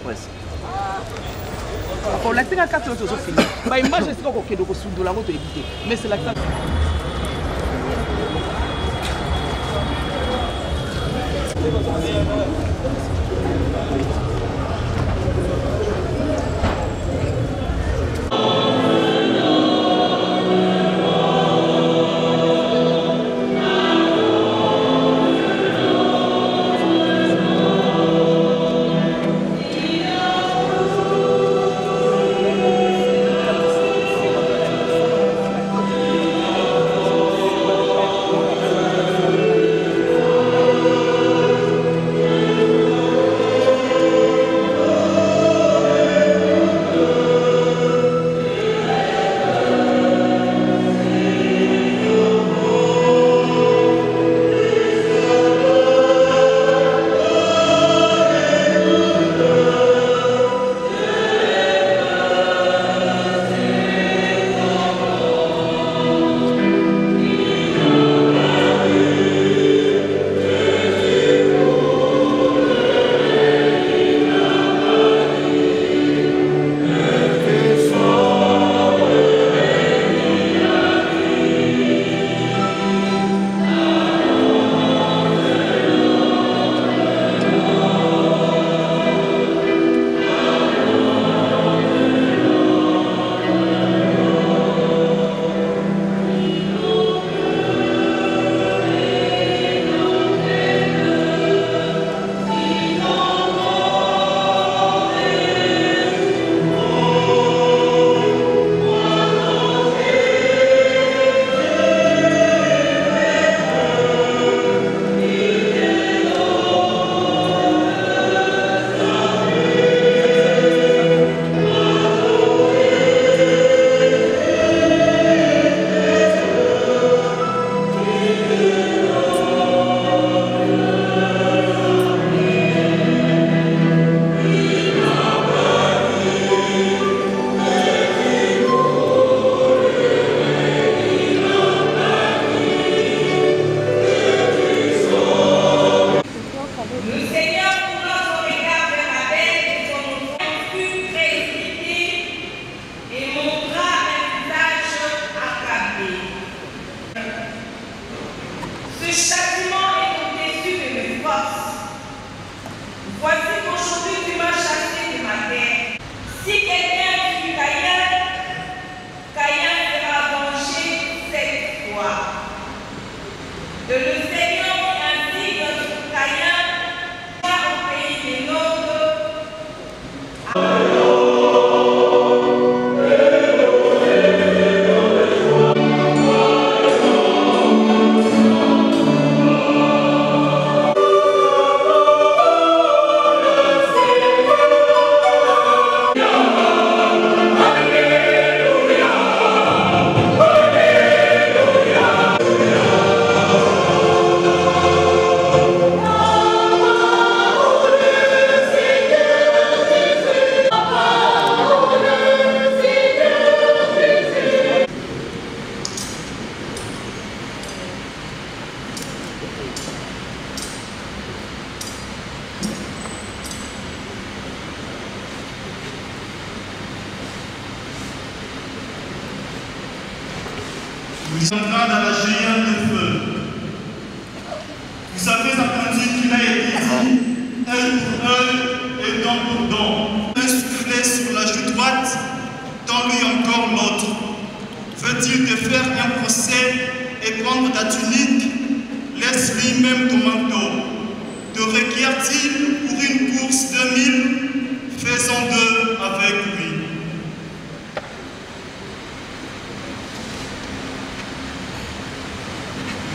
presque. On l'a fait à 4 heures, c'est fini. Mais moi, je sais pas qu'il y a des sous de la route éviter. Mais c'est la classe. Vous entrera dans la géante de feu. Vous avez entendu qu'il a été dit, œil pour œil et dent pour dent. Un soufflet sur la joue droite, donne-lui encore l'autre. Veut-il te faire un procès et prendre ta tunique? Laisse-lui même ton manteau. Te requiert-il pour une course de 1000? Faisons deux avec lui.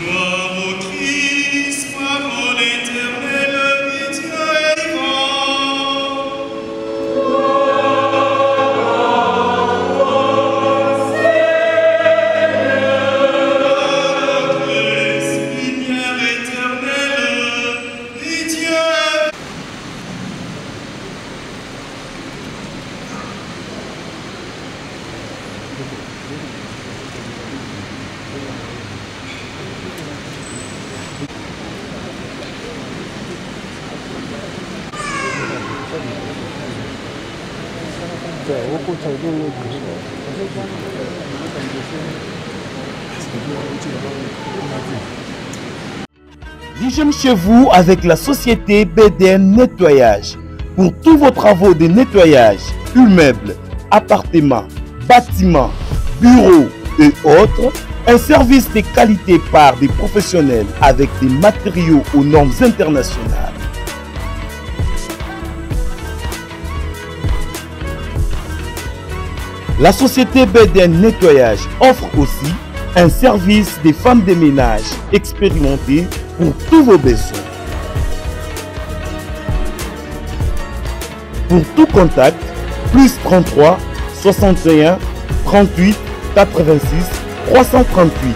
Gloire au Christ, parole éternelle, qui Dieu est vivant. Gloire Christ, lumière éternelle, qui Dieu est vivant. L'hygiène chez vous avec la société BDN Nettoyage. Pour tous vos travaux de nettoyage, immeubles, appartements, bâtiments, bureaux et autres, un service de qualité par des professionnels avec des matériaux aux normes internationales. La société BDN Nettoyage offre aussi un service des femmes de ménage expérimentées pour tous vos besoins. Pour tout contact, plus 33 61 38 86 338,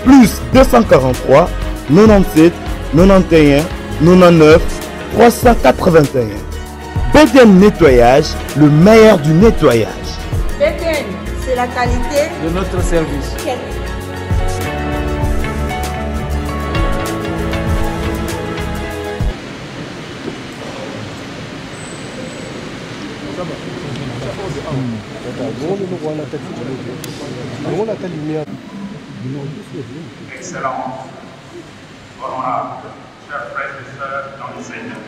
plus 243 97 91 99 381. BDN Nettoyage, le meilleur du nettoyage. BDN, c'est la qualité de notre service. Excellent, honorable, chers frères et sœurs dans le Seigneur.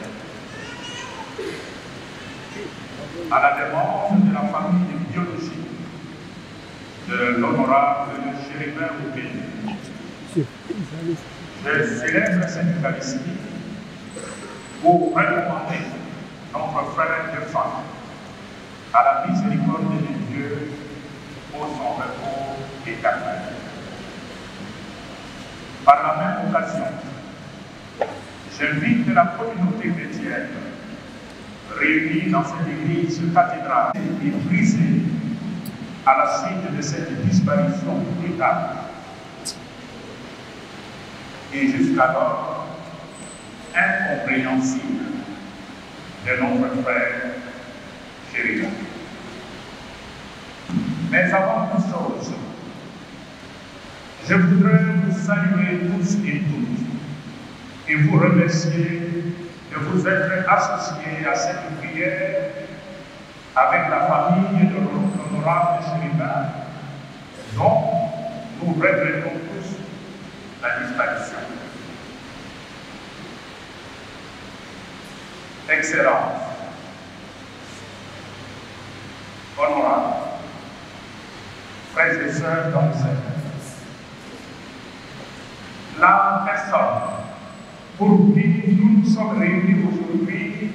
À la demande de la famille de biologie de l'honorable Chérubin Oukeni, je célèbre cette Eucharistie pour recommander notre frère de femme à la miséricorde de Dieu pour son repos éternel. Par la même occasion, j'invite la communauté chrétienne réunie dans cette église cathédrale et brisée à la suite de cette disparition brutale et jusqu'alors incompréhensible de notre frère Chérubin. Mais avant toute chose, je voudrais vous saluer tous et toutes et vous remercier de vous être associés à cette prière avec la famille de l'honorable Chérubin, dont nous regrettons tous la disparition. Excellence, honorable, frères et sœurs dans le Seigneur, la personne pour qui nous nous sommes réunis aujourd'hui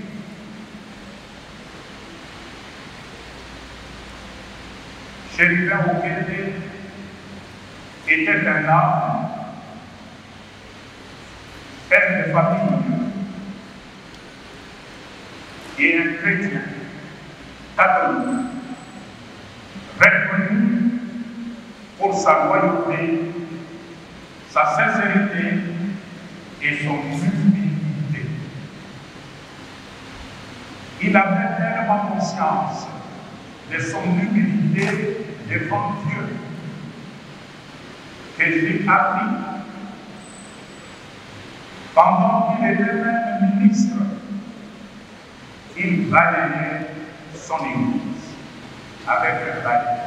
Chérubin Oukeni était un homme, père de famille et un chrétien catholique reconnu pour sa loyauté, sa sincérité et son humilité. Il avait tellement conscience de son humilité devant Dieu que j'ai appris pendant qu'il était même ministre, il balayait son église avec un balai.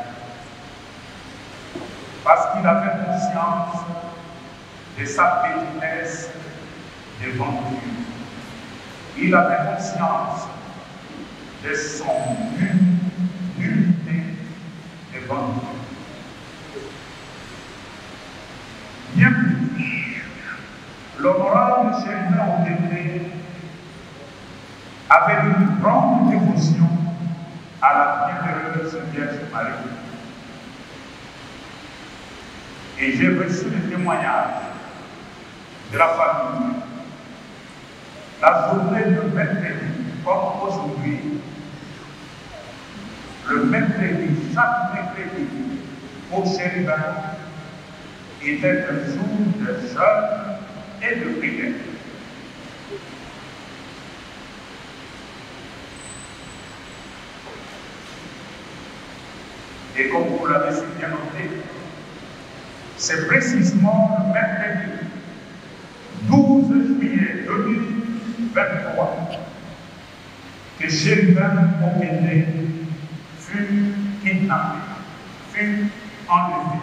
Parce qu'il avait conscience de sa petitesse devant Dieu. Il avait conscience de son nullité devant Dieu. Bien plus, l'honorable Chérubin Oukeni avait une grande dévotion à la bienheureuse Vierge Marie. Et j'ai reçu le témoignage de la famille. La journée de mercredi, comme aujourd'hui, le mercredi, chaque mercredi, pour Chérubin, était un jour de jeûne et de prière. Et comme vous l'avez si bien noté, c'est précisément le mercredi 12 juillet 2023 que Chérubin Oukeni fut kidnappé, fut enlevé.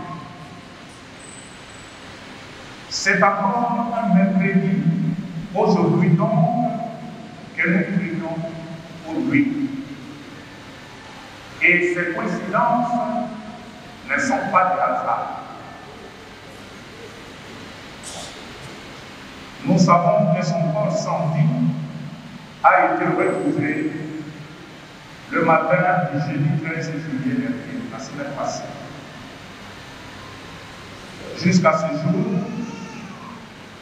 C'est d'abord un mercredi, aujourd'hui donc, que nous prions pour lui. Et ces coïncidences ne sont pas des hasards. Nous savons que son corps sans vie a été retrouvé le matin du jeudi 13 juillet dernier, la semaine passée. Jusqu'à ce jour,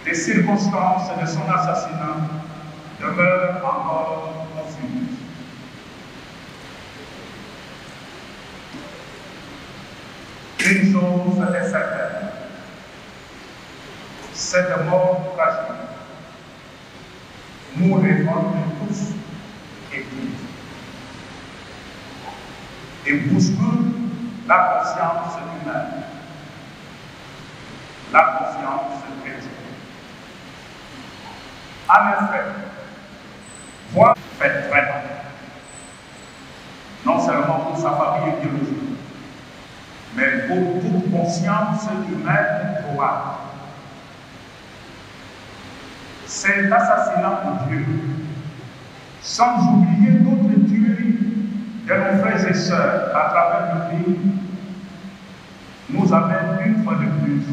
les circonstances de son assassinat demeurent encore confuses. Une chose est certaine, cette mort tragique nous révolte tous et toutes et bouscule la conscience humaine, la conscience chrétienne. En effet, voir fait très mal, non seulement pour sa famille biologique, mais pour toute conscience humaine probable. Cet assassinat de Dieu, sans oublier d'autres tueries de nos frères et sœurs à travers le pays, nous amène une fois de plus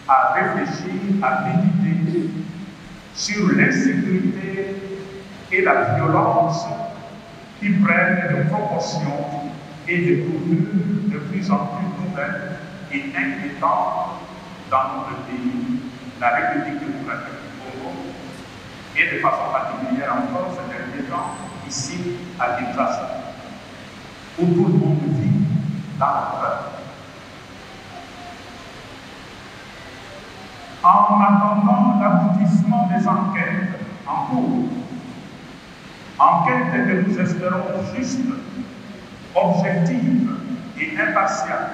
à réfléchir, à méditer sur l'insécurité et la violence qui prennent de proportions et de tournures de plus en plus nouvelles et inquiétantes dans notre pays, la République démocratique du Congo, et de façon particulière encore ces derniers temps, ici à Kinshasa, où tout le monde vit dans la peur. En attendant l'aboutissement des enquêtes en cours, enquêtes que nous espérons justes, objectives et impartiales,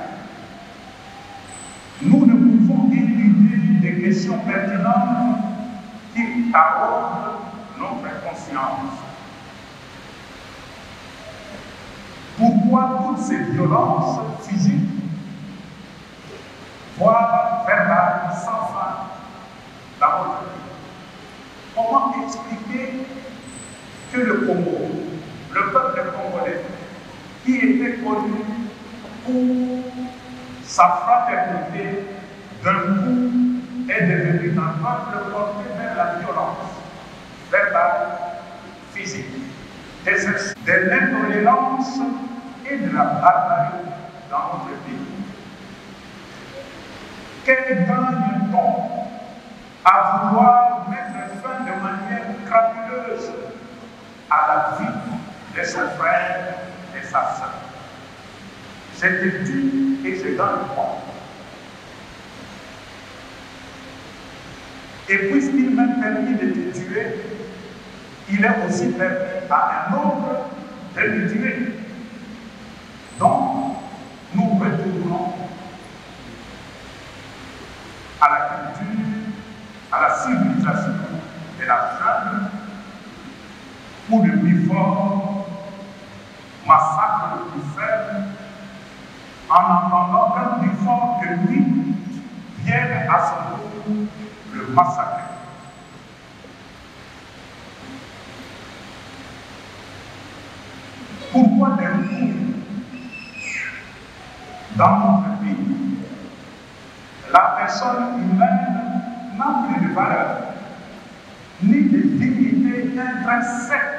nous ne pouvons éluder des questions pertinentes qui taraudent notre conscience. Pourquoi toutes ces violences physiques, voire verbales, sans fin dans notre pays? Comment expliquer que le Congo, le peuple congolais, qui était connu pour sa fraternité, d'un coup est devenu un peuple porté vers la violence verbale, physique, de l'intolérance et de la barbarie dans notre pays? Quel gagne-t-on à vouloir mettre fin de manière crapuleuse à la vie de ses frères et sa sœur? J'étais dû et je gagne moi. Et puisqu'il m'a permis de te tuer, il est aussi permis à un autre de me tuer. Donc, nous retournons à la culture, à la civilisation de la jungle, où le plus fort massacre le plus faible, en attendant qu'un plus fort que lui vienne à son tour le massacrer. Pourquoi des coups dans notre pays? La personne humaine n'a plus de valeur, ni de dignité intrinsèque.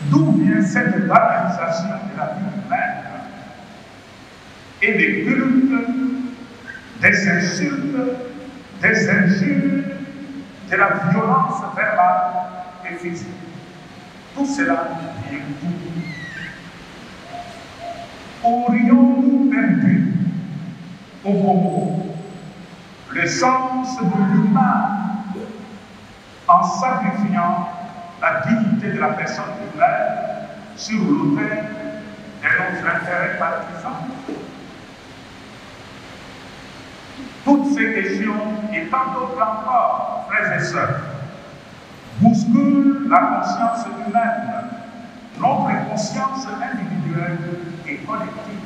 D'où vient cette banalisation de la vie humaine et des cultes, des insultes, des injures, de la violence verbale et physique? Tout cela vient d'où? Aurions-nous perdu au Congo le sens de l'humain en sacrifiant la dignité de la personne humaine sur l'autel de nos intérêts partisans? Toutes ces questions et tant d'autres encore, frères et sœurs, bousculent la conscience humaine notre conscience individuelle et collective.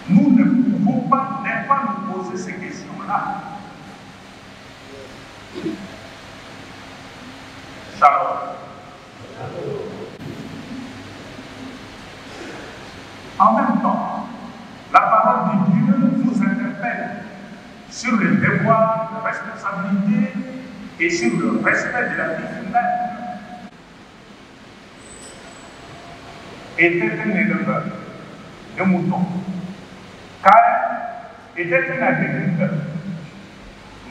Nous ne pouvons pas ne pas nous poser ces questions-là. Shalom. En même temps, la parole de Dieu nous interpelle sur le devoir de responsabilité et sur le respect de la vie humaine. Était un éleveur de moutons. Caïn était un agriculteur.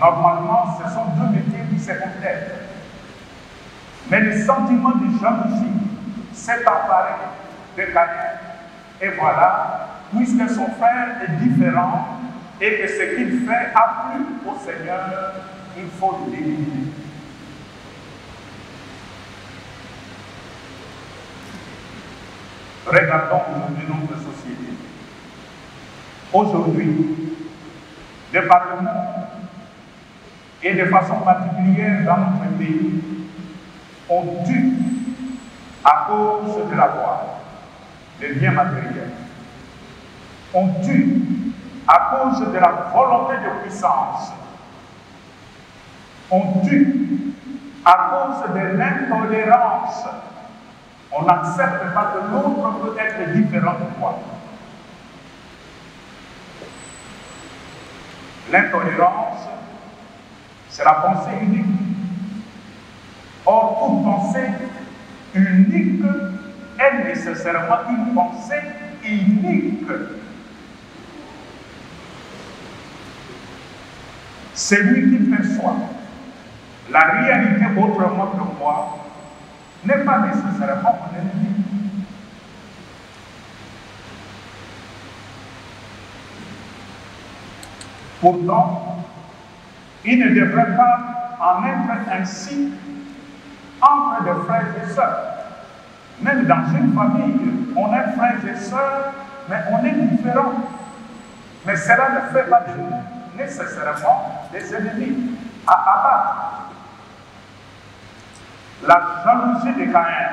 Normalement, ce sont deux métiers qui se complètent. Mais le sentiment de jalousie s'est emparé de Caïn. Et voilà, puisque son frère est différent et que ce qu'il fait a plu au Seigneur, il faut l'éliminer. Regardons aujourd'hui notre société. Aujourd'hui, le Parlement et de façon particulière dans notre pays ont dû, à cause de la loi, des biens matériels, ont dû, à cause de la volonté de puissance, ont dû, à cause de l'intolérance. On n'accepte pas que l'autre peut être différent de toi. L'intolérance, c'est la pensée unique. Or, toute pensée unique est nécessairement une pensée unique. Celui qui perçoit la réalité autrement que moi n'est pas nécessairement mon ennemi. Pourtant, il ne devrait pas en être ainsi entre des frères et sœurs. Même dans une famille, on est frères et sœurs, mais on est différents. Mais cela ne fait pas de nous nécessairement des ennemis à abattre. La jalousie de Caïn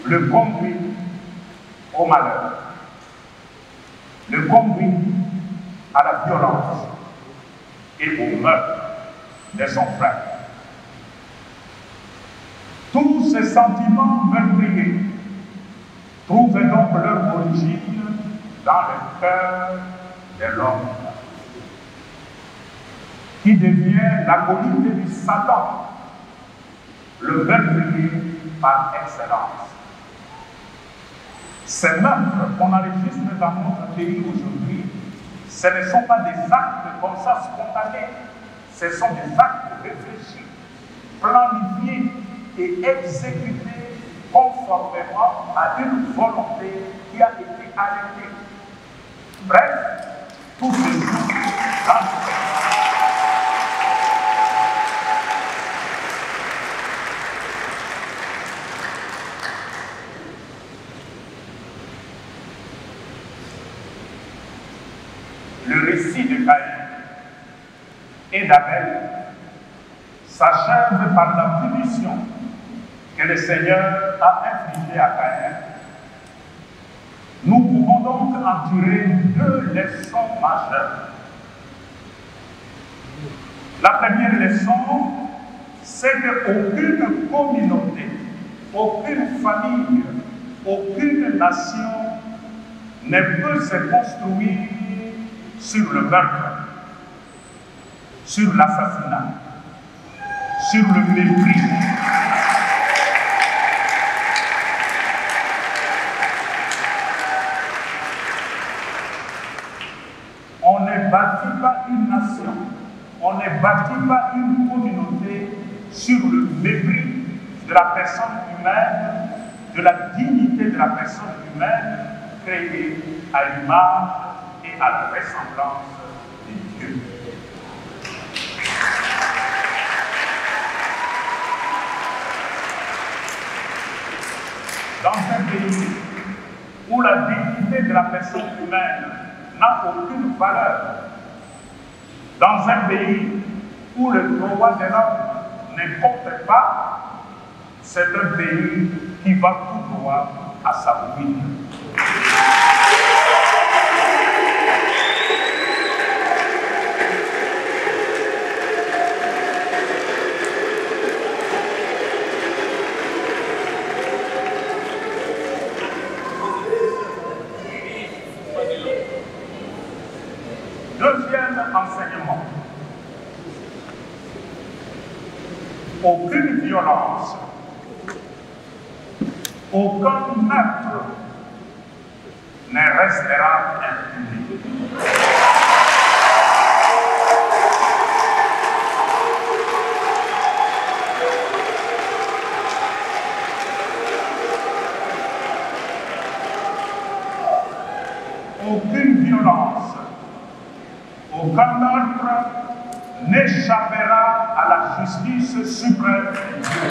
le conduit au malheur, le conduit à la violence et au meurtre de son frère. Tous ces sentiments meurtriers trouvent donc leur origine dans le cœur de l'homme, qui devient l'acolyte du Satan, le meurtrier par excellence. Ces meurtres qu'on enregistre dans notre pays aujourd'hui, ce ne sont pas des actes comme ça spontanés, ce sont des actes réfléchis, planifiés et exécutés conformément à une volonté qui a été arrêtée. Bref, tout se joue dans le cœur. Le récit de Caïn et d'Abel s'achève par la punition que le Seigneur a infligée à Caïn. Nous pouvons donc en tirer deux leçons majeures. La première leçon, c'est qu'aucune communauté, aucune famille, aucune nation ne peut se construire sur le meurtre, sur l'assassinat, sur le mépris. On ne bâtit pas une nation, on ne bâtit pas une communauté sur le mépris de la personne humaine, de la dignité de la personne humaine créée à l'image et à la ressemblance de Dieu. Dans un pays où la dignité de la personne humaine n'a aucune valeur, dans un pays où le droit de l'homme ne compte pas, c'est un pays qui va tout droit à sa ruine. Deuxième enseignement. Aucune violence, aucun meurtre ne restera impuni. Aucune violence, aucun meurtre n'échappera à la justice suprême de Dieu.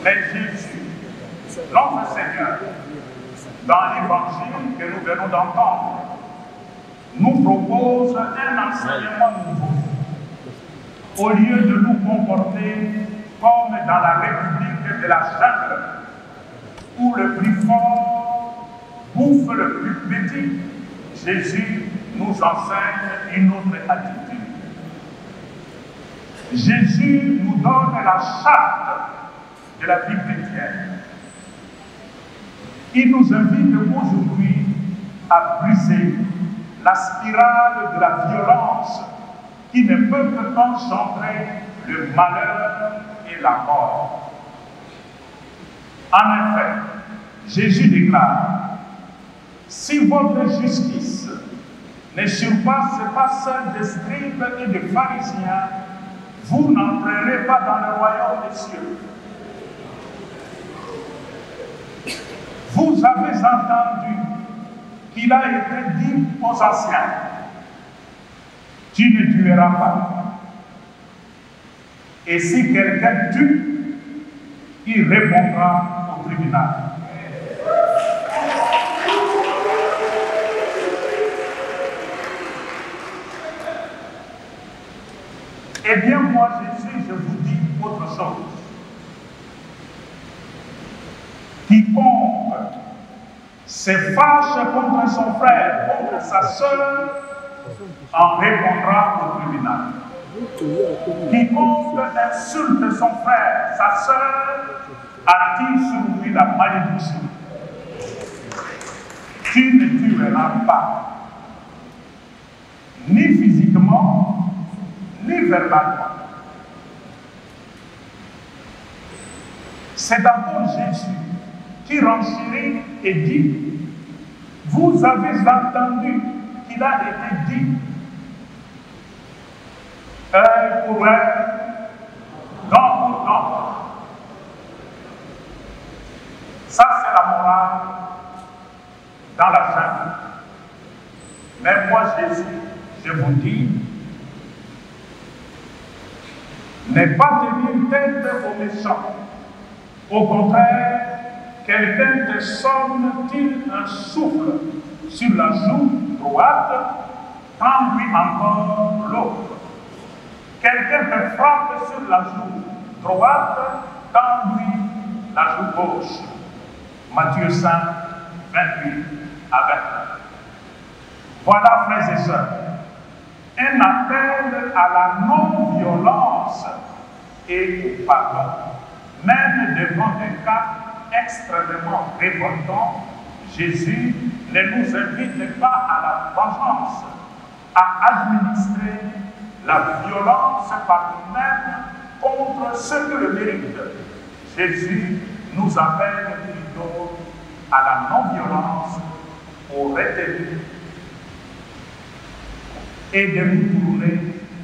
Mais Jésus, notre Seigneur, dans l'évangile que nous venons d'entendre, nous propose un enseignement nouveau. Au lieu de nous comporter comme dans la République de la jungle, où le plus fort bouffe le plus petit, Jésus nous enseigne une autre attitude. Jésus nous donne la charte de la vie chrétienne. Il nous invite aujourd'hui à briser la spirale de la violence qui ne peut que engendrer le malheur et la mort. En effet, Jésus déclare, si votre justice ne surpasse pas celle des scribes et des pharisiens, vous n'entrerez pas dans le royaume des cieux. Vous avez entendu qu'il a été dit aux anciens, tu ne tueras pas. Et si quelqu'un tue, il répondra au tribunal. Eh bien, moi, Jésus, je vous dis autre chose. Quiconque se fâche contre son frère, contre sa sœur, en répondra au tribunal. Quiconque insulte son frère, sa sœur, attire sur lui la malédiction. Tu ne tueras pas, ni physiquement, ni verbalement. C'est d'abord Jésus qui renchérit et dit, vous avez entendu qu'il a été dit, œil pour œil, dent pour dent. Ça, c'est la morale dans la jungle. Mais moi, Jésus, je vous dis, ne pas tenir tête aux méchants. Au contraire, quelqu'un te sonne-t-il un souffle sur la joue droite, tends-lui encore l'autre. Quelqu'un te frappe sur la joue droite, tends-lui la joue gauche. Matthieu 5, 28 à 29. Voilà, frères et sœurs, un appel à la non-violence et au pardon. Même devant des cas extrêmement révoltants, Jésus ne nous invite pas à la vengeance, à administrer la violence par nous-mêmes contre ceux qui le méritent. Jésus nous appelle plutôt à la non-violence, au retenu, et de nous tourner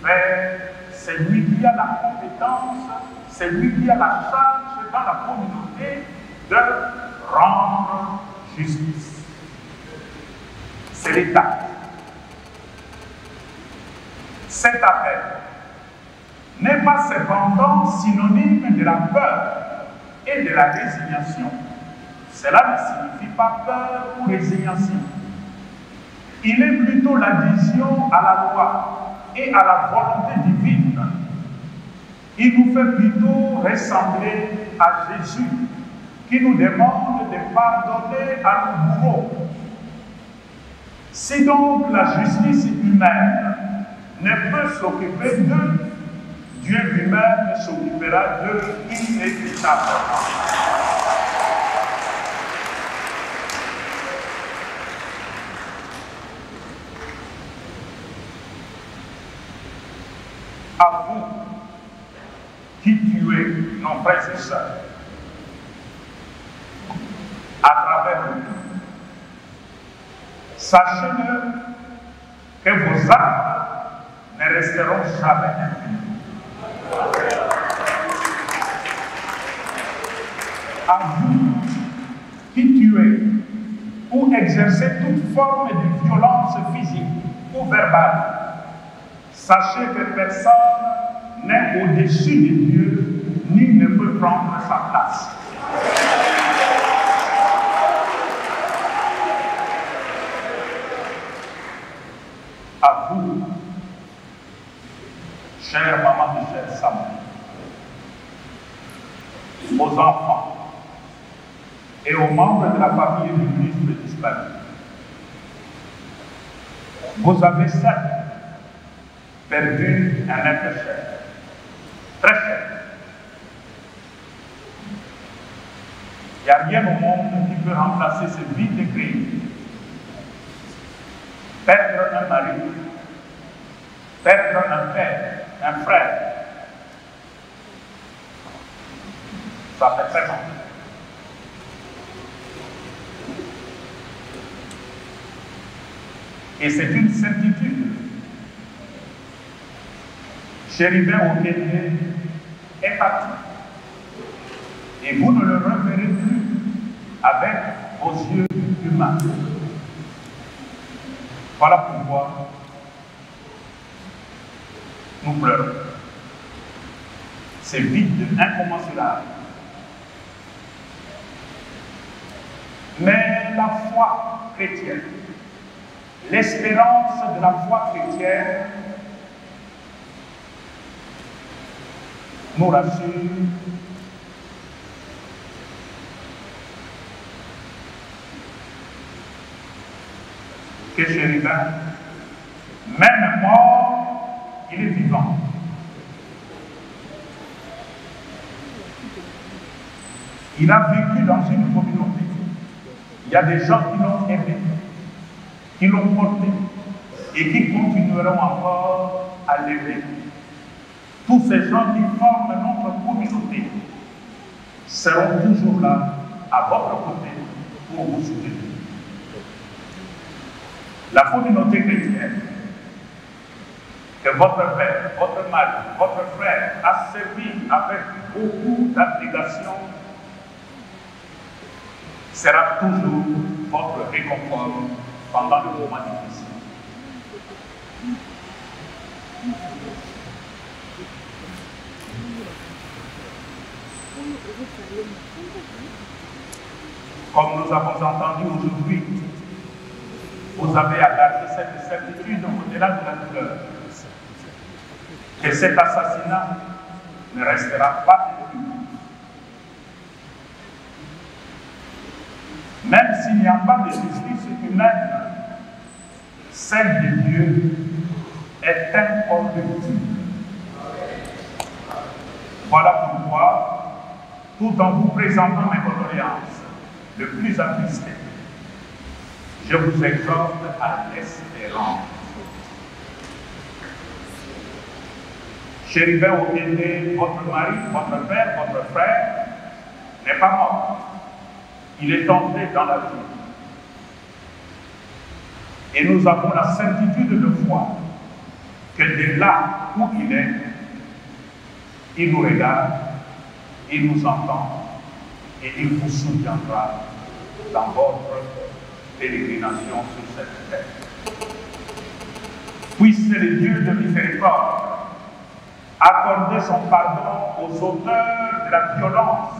vers celui qui a la compétence, celui qui a la charge dans la communauté de rendre justice. C'est l'État. Cet appel n'est pas cependant synonyme de la peur et de la résignation. Cela ne signifie pas peur ou résignation. Il est plutôt l'adhésion à la loi et à la volonté divine. Il nous fait plutôt ressembler à Jésus, qui nous demande de pardonner à nos bourreaux. Si donc la justice humaine ne peut s'occuper d'eux, Dieu lui-même s'occupera d'eux inévitablement. À vous qui tuez nos frères et sœurs, à travers nous, sachez-le que vos actes ne resteront jamais impunis. À vous qui tuez ou exercez toute forme de violence physique ou verbale, sachez que personne n'est au-dessus de Dieu, ni ne peut prendre sa place. À vous, chère maman de chère Samuel, aux enfants et aux membres de la famille du ministre disparu, vous avez certes perdu un être cher, très cher. Il n'y a rien au monde qui peut remplacer ce vide créé. Perdre un mari, perdre un père, un frère, ça fait très mal. Et c'est une certitude. Chérubin au Kenya est parti. Et vous ne le reverrez plus avec vos yeux humains. Voilà pourquoi nous pleurons. C'est vide, incommensurable. Mais la foi chrétienne, l'espérance de la foi chrétienne nous rassure que Chérubin, même mort, il est vivant. Il a vécu dans une communauté. Il y a des gens qui l'ont aimé, qui l'ont porté et qui continueront encore à l'aimer. Tous ces gens qui forment notre communauté seront toujours là, à votre côté, pour vous soutenir. La communauté chrétienne que votre père, votre mari, votre frère a servi avec beaucoup d'abnégation sera toujours votre réconfort pendant le moment difficile. Comme nous avons entendu aujourd'hui, vous avez à garder cette certitude au-delà de la douleur, que cet assassinat ne restera pas impuni. Même s'il n'y a pas de justice humaine, celle de Dieu est incorruptible. Voilà pourquoi, tout en vous présentant mes condoléances le plus attristé, je vous exhorte à l'espérance. Chérubin Okende, votre mari, votre père, votre frère, n'est pas mort. Il est entré dans la vie. Et nous avons la certitude de foi que de là où il est, il nous regarde, il nous entend et il vous soutiendra dans votre pérégrination sur cette terre. Puisse le Dieu de miséricorde accorder son pardon aux auteurs de la violence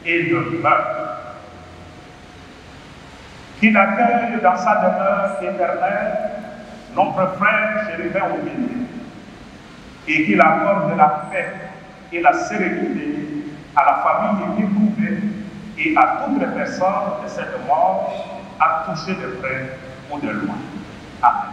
et de meurtre qu'il accueille dans sa demeure éternelle notre frère Chérubin Oumini et qu'il accorde la paix et la sérénité à la famille éprouvée et à toutes les personnes de cette mort à toucher de près ou de loin. Amen.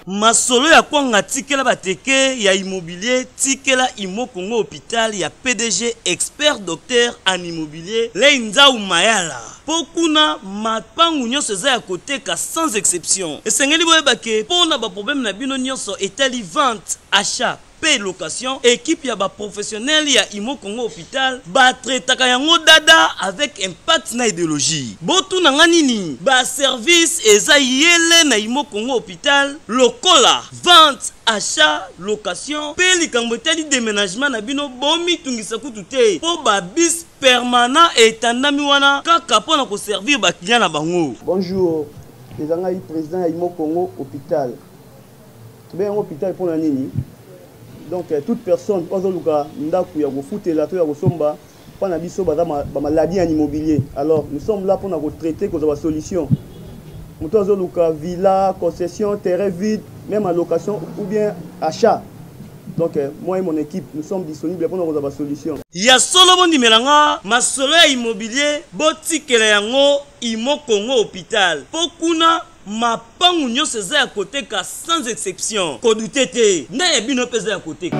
Masolo ya kwanga tikela bateke ya immobilier tikela Imo Congo hôpital ya PDG expert docteur en immobilier Leinzau Mayala. Pokuna mapangu nyonso eza ya koteka sans exception. Esengeli boyebake pona ba problème na bino nyonso etali vente, achat, paie location, équipe ya ba professionnel ya Imo Congo hôpital ba traitaka yango dada avec impact na idéologie. Botu na nganini ba service eza yele na Imo Congo hôpital lokola vente, achat, location, paie likambo etali déménagement na bino bomi tungisa kutu te po ba bis permanent etandami wana kaka pona ko servir ba client na bango. Bonjour, les angai président ya Imo Congo hôpital. Bien hôpital pour la nini. Donc toute personne ozoluka ndaku ya kofutela to ya kosomba pana biso baza ba maladie en immobilier. Alors nous sommes là pour na traiter cause la solution. Muto ozoluka villa, concession, terrain vide, même en location ou bien achat. Donc moi et mon équipe nous sommes disponibles pour nous avoir solution. Ya solo bondi melanga masolo ya immobilier botikela yango Imo Congo hôpital. Pokuna mapangu nyonso eza ya koteka sans exception. Kodute te na ya bino peza ya koteka.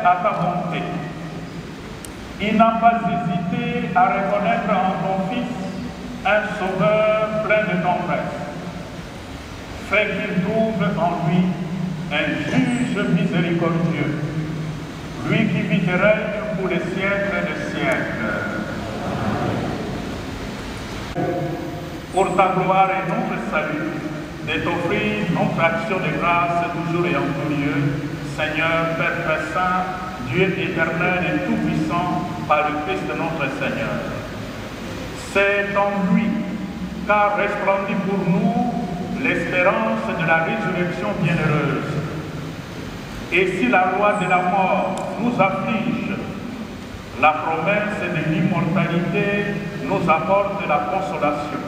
à ta bonté. Il n'a pas hésité à reconnaître en ton Fils un sauveur plein de tendresse. Fais qu'il trouve en lui un juge miséricordieux, lui qui vit et règne pour les siècles des siècles. Pour ta gloire et notre salut, de t'offrir notre action de grâce toujours et en tout lieu, Seigneur, Père très saint, Dieu éternel et tout-puissant, par le Christ de notre Seigneur. C'est en lui qu'a resplendi pour nous l'espérance de la résurrection bienheureuse. Et si la loi de la mort nous afflige, la promesse de l'immortalité nous apporte la consolation.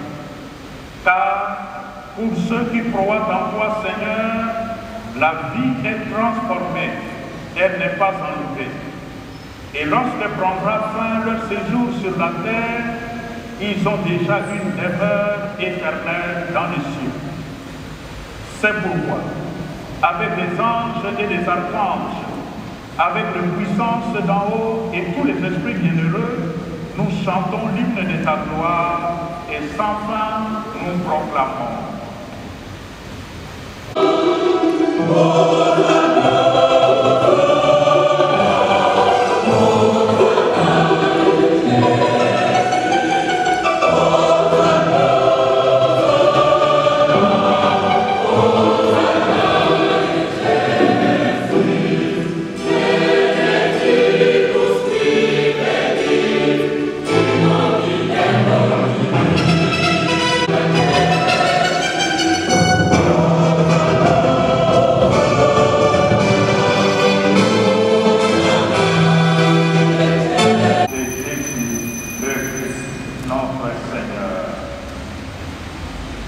Car pour ceux qui croient en toi, Seigneur, la vie est transformée, elle n'est pas enlevée. Et lorsque prendra fin leur séjour sur la terre, ils ont déjà une demeure éternelle dans les cieux. C'est pourquoi, avec les anges et les archanges, avec la puissance d'en haut et tous les esprits bienheureux, nous chantons l'hymne de ta gloire et sans fin nous proclamons.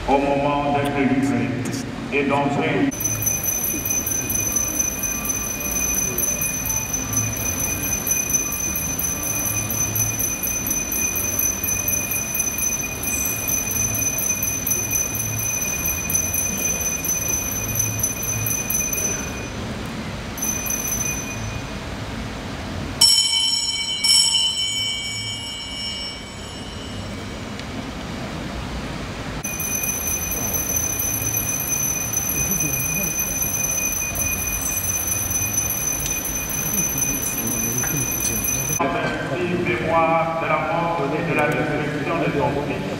Au moment d'être livré et d'entrer. Mémoire de la mort et de la résurrection de ton Fils,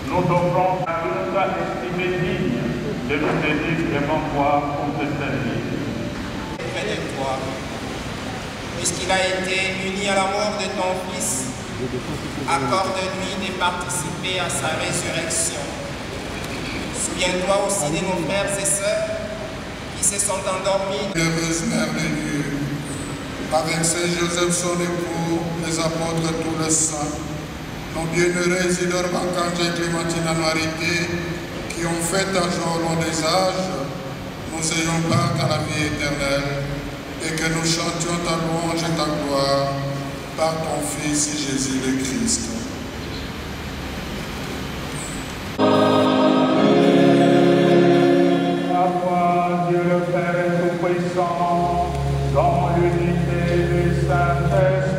nous t'offrons à tous estimés dignes de nous aider vraiment toi pour te servir. Près de toi, puisqu'il a été uni à la mort de ton Fils, accorde-lui de participer à sa résurrection. Souviens-toi aussi de nos frères et sœurs qui se sont endormis. Heureuse Mère de Dieu, avec Saint Joseph son époux, les apôtres tous les saints, nos bienheureux Isidore Bankanja et Clémentine Anuarité, qui ont fait un jour au long des âges, nous ayons part à la vie éternelle, et que nous chantions ta louange et ta gloire par ton Fils Jésus le Christ. À toi, Dieu le Père Tout-Puissant, dans l'unité du Saint-Esprit.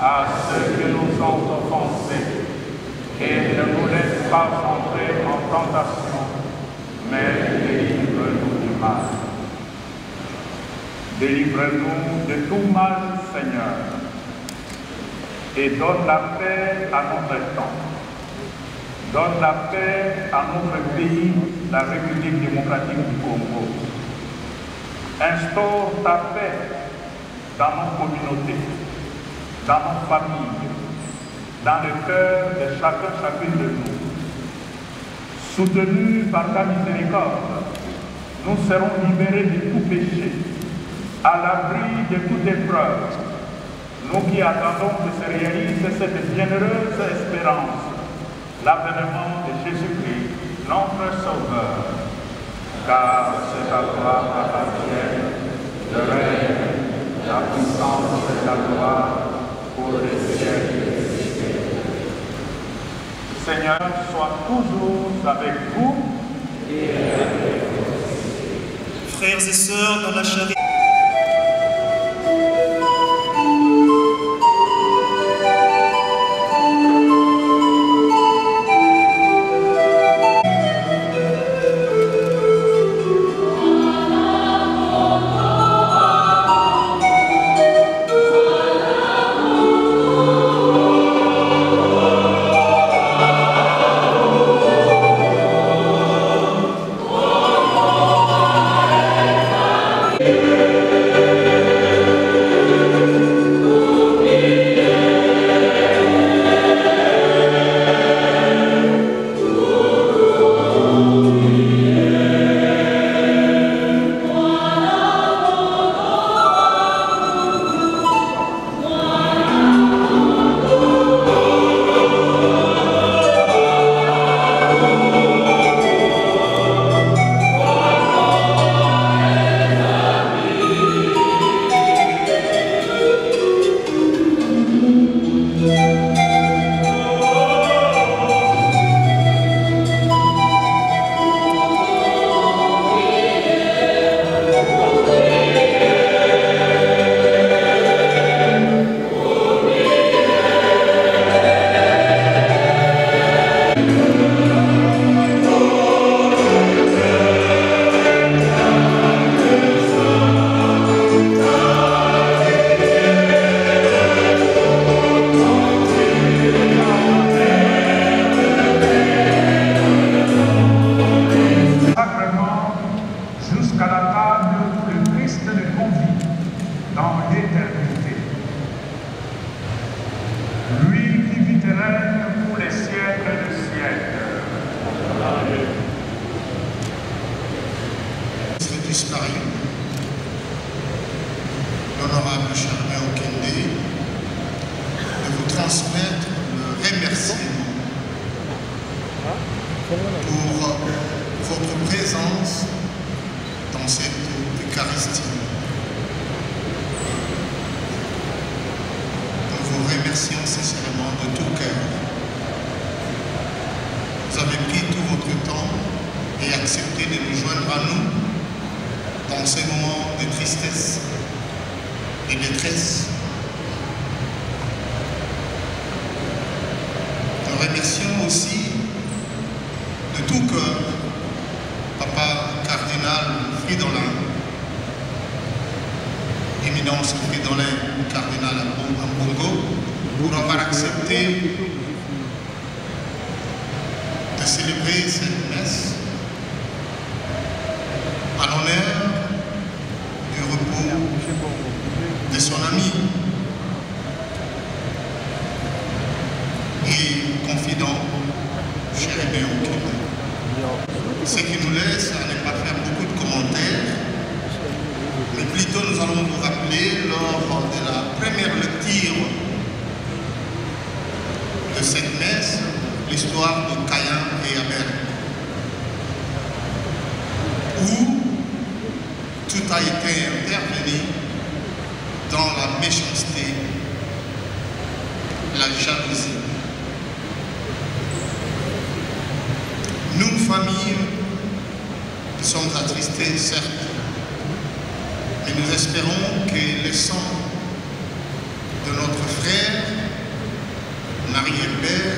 À ceux que nous ont offensés, et ne nous laisse pas entrer en tentation, mais délivre-nous du mal. Délivre-nous de tout mal, Seigneur, et donne la paix à notre temps. Donne la paix à notre pays, la République démocratique du Congo. Instaure ta paix dans nos communautés, dans nos familles, dans le cœur de chacune de nous. Soutenus par ta miséricorde, nous serons libérés de tout péché, à l'abri de toute épreuve. Nous qui attendons que se réalise cette bienheureuse espérance, l'avènement de Jésus-Christ, notre Sauveur. car c'est à toi qu'appartient le règne, la puissance et la gloire pour les siècles des siècles. Seigneur, sois toujours avec vous et avec vous. Frères et sœurs dans la charité, l'honorable Germain Okende, de vous transmettre le remerciement pour votre présence dans cette Eucharistie. Nous vous remercions sincèrement de tout cœur. Vous avez pris tout votre temps et accepté de nous joindre à nous dans ces moments de tristesse et de détresse. Nous remercions aussi de tout cœur Papa Cardinal Fridolin, Éminence Fridolin, Cardinal Ambongo, pour avoir accepté de célébrer cette messe à l'honneur du repos de son ami et confident, Germain Okende. Ce qui nous laisse à ne pas faire beaucoup de commentaires, mais plutôt nous allons vous rappeler lors de la première lecture de cette messe l'histoire de Caïn et Abel, où tout a été intervenu dans la méchanceté, la jalousie. Nous, familles, sommes attristés, certes, mais nous espérons que le sang de notre frère, Marie-Hébert,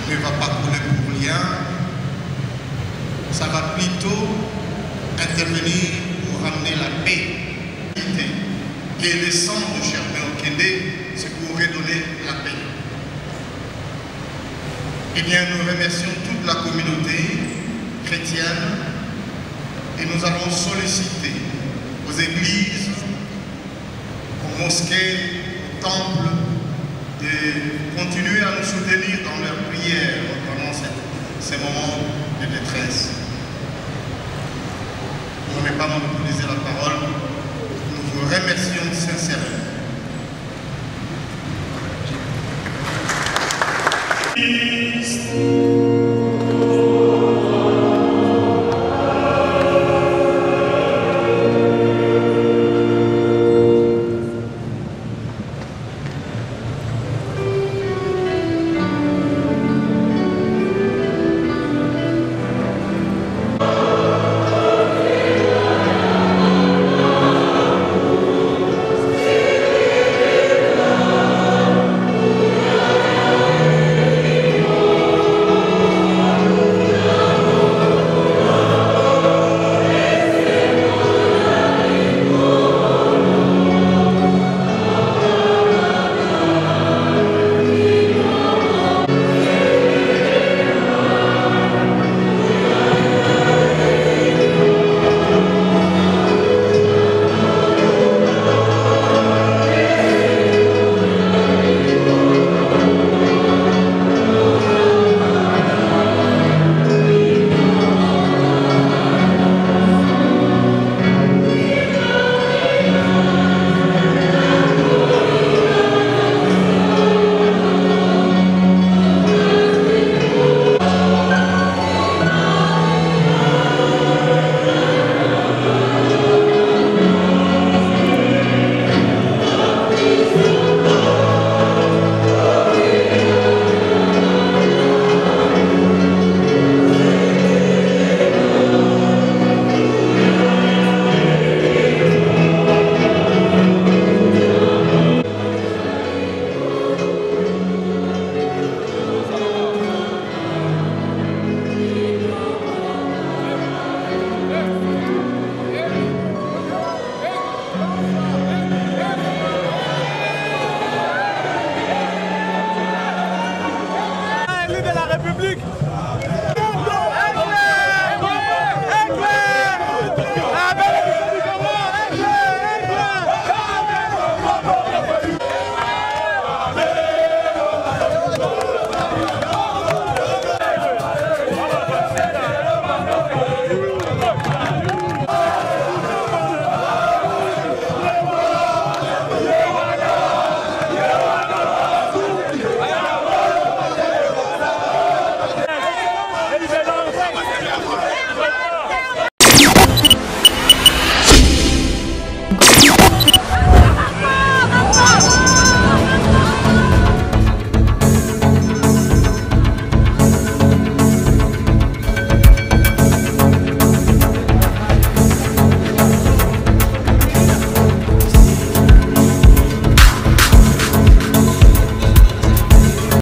ne va pas couler pour rien. Ça va plutôt intervenir pour ramener la paix. Et le sang de Germain Okende, c'est pour redonner la paix. Eh bien, nous remercions toute la communauté chrétienne et nous allons solliciter aux églises, aux mosquées, aux temples, de continuer à nous soutenir dans leurs prières pendant ces moments de détresse. Pour ne pas monopoliser la parole, nous vous remercions